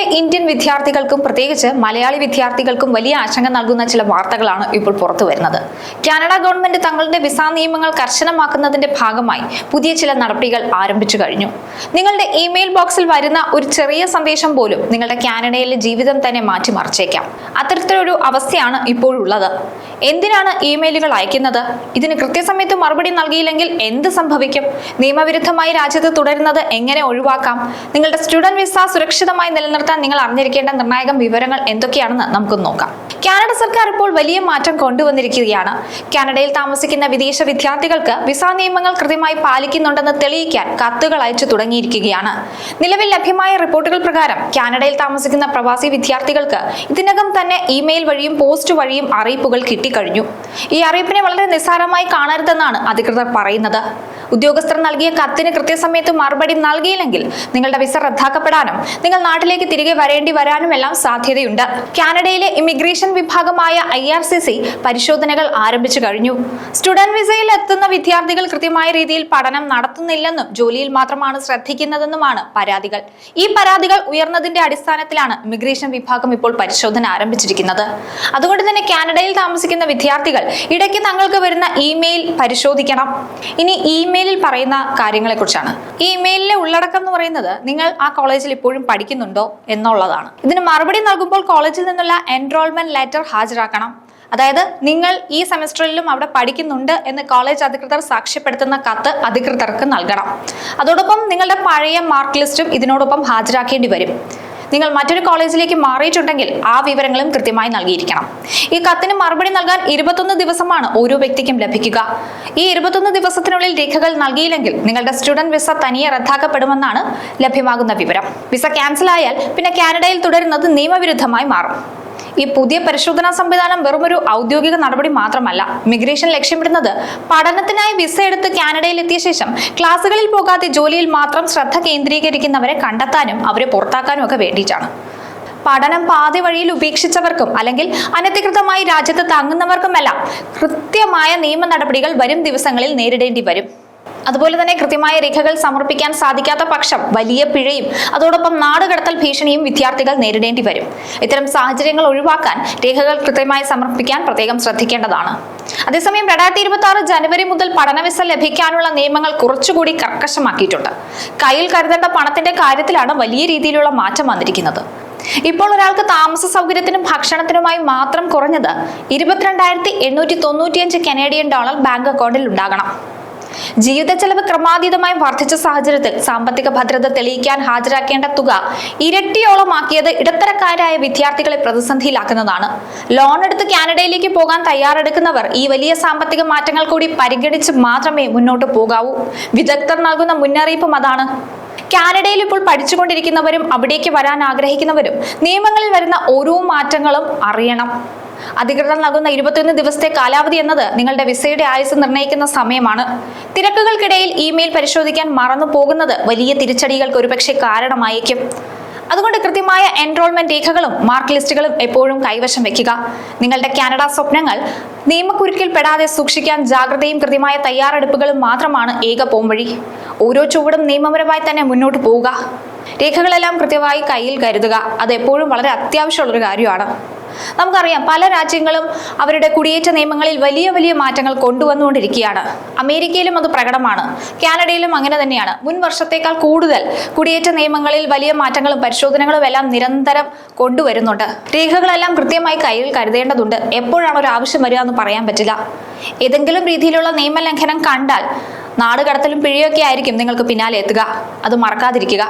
Indian വിദ്യാർത്ഥികൾക്കും പ്രത്യേകിച്ച് മലയാളി വിദ്യാർത്ഥികൾക്കും വലിയ ആശങ്ക നൽകുന്ന ചില വാർത്തകളാണ് ഇപ്പോൾ പുറത്തു വരുന്നത്. കാനഡ ഗവൺമെന്റ് തങ്ങളുടെ വിസ നിയമങ്ങൾ കർശനമാക്കുന്നതിന്റെ ഭാഗമായി പുതിയ ചില നടപടികൾ ആരംഭിച്ചു കഴിഞ്ഞു. നിങ്ങളുടെ ഇമെയിൽ ബോക്സിൽ വരുന്ന ഒരു ചെറിയ സന്ദേശം പോലും നിങ്ങളുടെ കാനഡയിലെ ജീവിതം തന്നെ മാറ്റിമറിച്ചേക്കാം. അത്തരത്തിലൊരു അവസ്ഥയാണ് ഇപ്പോഴുള്ളത്. എന്തിനാണ് ഇമെയിലുകൾ അയക്കുന്നത്? ഇതിന് കൃത്യസമയത്ത് മറുപടി നൽകിയില്ലെങ്കിൽ എന്ത് സംഭവിക്കും? നിയമവിരുദ്ധമായി രാജ്യത്ത് തുടരുന്നത് എങ്ങനെ ഒഴിവാക്കാം? നിങ്ങളുടെ സ്റ്റുഡന്റ് വിസ സുരക്ഷിതമായി നിലനിർത്താൻ നിങ്ങൾ അറിഞ്ഞിരിക്കേണ്ട നിർണായക വിവരങ്ങൾ എന്തൊക്കെയാണെന്ന് നമുക്ക് നോക്കാം. കാനഡ സർക്കാർ ഇപ്പോൾ വലിയ മാറ്റം കൊണ്ടുവന്നിരിക്കുകയാണ്. കാനഡയിൽ താമസിക്കുന്ന വിദേശ വിദ്യാർത്ഥികൾക്ക് വിസ നിയമങ്ങൾ കൃത്യമായി പാലിക്കുന്നുണ്ടെന്ന് തെളിയിക്കാൻ കത്തുകൾ അയച്ചു തുടങ്ങിയിരിക്കുകയാണ്. നിലവിൽ ലഭ്യമായ റിപ്പോർട്ടുകൾ പ്രകാരം കാനഡയിൽ താമസിക്കുന്ന പ്രവാസി വിദ്യാർത്ഥികൾക്ക് ഇതിനകം തന്നെ ഇമെയിൽ വഴിയും പോസ്റ്റ് വഴിയും അറിയിപ്പുകൾ കിട്ടിക്കഴിഞ്ഞു. ഈ അറിയിപ്പിനെ വളരെ നിസ്സാരമായി കാണരുതെന്നാണ് അധികൃതർ പറയുന്നത്. ഉദ്യോഗസ്ഥർ നൽകിയ കത്തിന് കൃത്യസമയത്ത് മറുപടി നൽകിയില്ലെങ്കിൽ നിങ്ങളുടെ വിസ റദ്ദാക്കപ്പെടാനും നിങ്ങൾ നാട്ടിലേക്ക് തിരികെ വരേണ്ടി വരാനുമെല്ലാം സാധ്യതയുണ്ട്. കാനഡയിലെ ഇമിഗ്രേഷൻ വിഭാഗമായ IRCC പരിശോധനകൾ ആരംഭിച്ചു കഴിഞ്ഞു. സ്റ്റുഡന്റ് വിസയിൽ എത്തുന്ന വിദ്യാർത്ഥികൾ കൃത്യമായ രീതിയിൽ പഠനം നടത്തുന്നില്ലെന്നും ജോലിയിൽ മാത്രമാണ് ശ്രദ്ധിക്കുന്നതെന്നുമാണ് പരാതികൾ. ഈ പരാതികൾ ഉയർന്നതിന്റെ അടിസ്ഥാനത്തിലാണ് ഇമിഗ്രേഷൻ വിഭാഗം ഇപ്പോൾ പരിശോധന ആരംഭിച്ചിരിക്കുന്നത്. അതുകൊണ്ട് തന്നെ കാനഡയിൽ താമസിക്കുന്ന വിദ്യാർത്ഥികൾ ഇടയ്ക്ക് തങ്ങൾക്ക് വരുന്ന ഇമെയിൽ പരിശോധിക്കണം. ഇനി ഇമെയിലിൽ പറയുന്ന കാര്യങ്ങളെ കുറിച്ചാണ്. ഈ ഇമെയിലിലെ ഉള്ളടക്കം എന്ന് പറയുന്നത് നിങ്ങൾ ആ കോളേജിൽ ഇപ്പോഴും പഠിക്കുന്നുണ്ടോ എന്നുള്ളതാണ്. ഇതിന് മറുപടി നൽകുമ്പോൾ കോളേജിൽ നിന്നുള്ള എൻറോൾമെന്റ് ലെറ്റർ ഹാജരാക്കണം. അതായത് നിങ്ങൾ ഈ സെമസ്റ്ററിലും അവിടെ പഠിക്കുന്നുണ്ട് എന്ന് കോളേജ് അധികൃതർ സാക്ഷ്യപ്പെടുത്തുന്ന കത്ത് അധികൃതർക്ക് നൽകണം. അതോടൊപ്പം നിങ്ങളുടെ പഴയ മാർക്ക് ലിസ്റ്റും ഇതിനോടൊപ്പം ഹാജരാക്കേണ്ടി വരും. നിങ്ങൾ മറ്റൊരു കോളേജിലേക്ക് മാറിയിട്ടുണ്ടെങ്കിൽ ആ വിവരങ്ങളും കൃത്യമായി നൽകിയിരിക്കണം. ഈ കത്തിന് മറുപടി നൽകാൻ 21 ദിവസമാണ് ഓരോ വ്യക്തിക്കും ലഭിക്കുക. ഈ 21 ദിവസത്തിനുള്ളിൽ രേഖകൾ നൽകിയില്ലെങ്കിൽ നിങ്ങളുടെ സ്റ്റുഡന്റ് വിസ തനിയെ റദ്ദാക്കപ്പെടുമെന്നാണ് ലഭ്യമാകുന്ന വിവരം. വിസ ക്യാൻസൽ ആയാൽ പിന്നെ കാനഡയിൽ തുടരുന്നത് നിയമവിരുദ്ധമായി മാറും. ഈ പുതിയ പരിശോധനാ സംവിധാനം വെറുമൊരു ഔദ്യോഗിക നടപടി മാത്രമല്ല. ഇമിഗ്രേഷൻ ലക്ഷ്യമിടുന്നത് പഠനത്തിനായി വിസ എടുത്ത് കാനഡയിൽ എത്തിയ ശേഷം ക്ലാസുകളിൽ പോകാതെ ജോലിയിൽ മാത്രം ശ്രദ്ധ കേന്ദ്രീകരിക്കുന്നവരെ കണ്ടെത്താനും അവരെ പുറത്താക്കാനും ഒക്കെ വേണ്ടിയിട്ടാണ്. പഠനം പാതി വഴിയിൽ ഉപേക്ഷിച്ചവർക്കും അല്ലെങ്കിൽ അനധികൃതമായി രാജ്യത്ത് തങ്ങുന്നവർക്കുമെല്ലാം കൃത്യമായ നിയമ നടപടികൾ വരും ദിവസങ്ങളിൽ നേരിടേണ്ടി വരും. അതുപോലെ തന്നെ കൃത്യമായ രേഖകൾ സമർപ്പിക്കാൻ സാധിക്കാത്ത പക്ഷം വലിയ പിഴയും അതോടൊപ്പം നാടുകടത്തൽ ഭീഷണിയും വിദ്യാർത്ഥികൾ നേരിടേണ്ടി വരും. ഇത്തരം സാഹചര്യങ്ങൾ ഒഴിവാക്കാൻ രേഖകൾ കൃത്യമായി സമർപ്പിക്കാൻ പ്രത്യേകം ശ്രദ്ധിക്കേണ്ടതാണ്. അതേസമയം 2026 ജനുവരി മുതൽ പഠന വിസ ലഭിക്കാനുള്ള നിയമങ്ങൾ കുറച്ചുകൂടി കർക്കശമാക്കിയിട്ടുണ്ട്. കയ്യിൽ കരുതേണ്ട പണത്തിന്റെ കാര്യത്തിലാണ് വലിയ രീതിയിലുള്ള മാറ്റം വന്നിരിക്കുന്നത്. ഇപ്പോൾ ഒരാൾക്ക് താമസ സൗകര്യത്തിനും ഭക്ഷണത്തിനുമായി മാത്രം കുറഞ്ഞത് $22,895 കനേഡിയൻ ബാങ്ക് അക്കൗണ്ടിൽ ഉണ്ടാകണം. ജീവിത ചെലവ് ക്രമാതീതമായി വർദ്ധിച്ച സാഹചര്യത്തിൽ സാമ്പത്തിക ഭദ്രത തെളിയിക്കാൻ ഹാജരാക്കേണ്ട തുക ഇരട്ടിയോളമാക്കിയത് ഇടത്തരക്കാരായ വിദ്യാർത്ഥികളെ പ്രതിസന്ധിയിലാക്കുന്നതാണ്. ലോൺ എടുത്ത് കാനഡയിലേക്ക് പോകാൻ തയ്യാറെടുക്കുന്നവർ ഈ വലിയ സാമ്പത്തിക മാറ്റങ്ങൾ കൂടി പരിഗണിച്ച് മാത്രമേ മുന്നോട്ട് പോകാവൂ. വിദഗ്ധർ നൽകുന്ന മുന്നറിയിപ്പും അതാണ്. കാനഡയിൽ ഇപ്പോൾ പഠിച്ചുകൊണ്ടിരിക്കുന്നവരും അവിടേക്ക് വരാൻ ആഗ്രഹിക്കുന്നവരും നിയമങ്ങളിൽ വരുന്ന ഓരോ മാറ്റങ്ങളും അറിയണം. അധികൃതർ നൽകുന്ന 21 ദിവസത്തെ കാലാവധി എന്നത് നിങ്ങളുടെ വിസയുടെ ആയുസ് നിർണ്ണയിക്കുന്ന സമയമാണ്. തിരക്കുകൾക്കിടയിൽ ഇമെയിൽ പരിശോധിക്കാൻ മറന്നു പോകുന്നത് വലിയ തിരിച്ചടികൾക്ക് ഒരുപക്ഷെ കാരണമായേക്കും. അതുകൊണ്ട് കൃത്യമായ എൻറോൾമെന്റ് രേഖകളും മാർക്ക് ലിസ്റ്റുകളും എപ്പോഴും കൈവശം വെക്കുക. നിങ്ങളുടെ കാനഡ സ്വപ്നങ്ങൾ നിയമക്കുരുക്കിൽ പെടാതെ സൂക്ഷിക്കാൻ ജാഗ്രതയും കൃത്യമായ തയ്യാറെടുപ്പുകളും മാത്രമാണ് ഏക പോംവഴി. ഓരോ ചുവടും നിയമപരമായി തന്നെ മുന്നോട്ട് പോവുക. രേഖകളെല്ലാം കൃത്യമായി കയ്യിൽ കരുതുക. അത് എപ്പോഴും വളരെ അത്യാവശ്യമുള്ളൊരു കാര്യമാണ്. നമുക്കറിയാം, പല രാജ്യങ്ങളും അവരുടെ കുടിയേറ്റ നിയമങ്ങളിൽ വലിയ വലിയ മാറ്റങ്ങൾ കൊണ്ടുവന്നുകൊണ്ടിരിക്കുകയാണ്. അമേരിക്കയിലും അത് പ്രകടമാണ്. കാനഡയിലും അങ്ങനെ തന്നെയാണ്. മുൻ വർഷത്തേക്കാൾ കൂടുതൽ കുടിയേറ്റ നിയമങ്ങളിൽ വലിയ മാറ്റങ്ങളും പരിശോധനകളും എല്ലാം നിരന്തരം കൊണ്ടുവരുന്നുണ്ട്. രേഖകളെല്ലാം കൃത്യമായി കയ്യിൽ കരുതേണ്ടതുണ്ട്. എപ്പോഴാണ് ഒരു ആവശ്യം വരിക എന്ന് പറയാൻ പറ്റില്ല. ഏതെങ്കിലും രീതിയിലുള്ള നിയമലംഘനം കണ്ടാൽ നാടുകടത്തലും പിഴയൊക്കെ ആയിരിക്കും നിങ്ങൾക്ക് പിന്നാലെ എത്തുക. അത് മറക്കാതിരിക്കുക.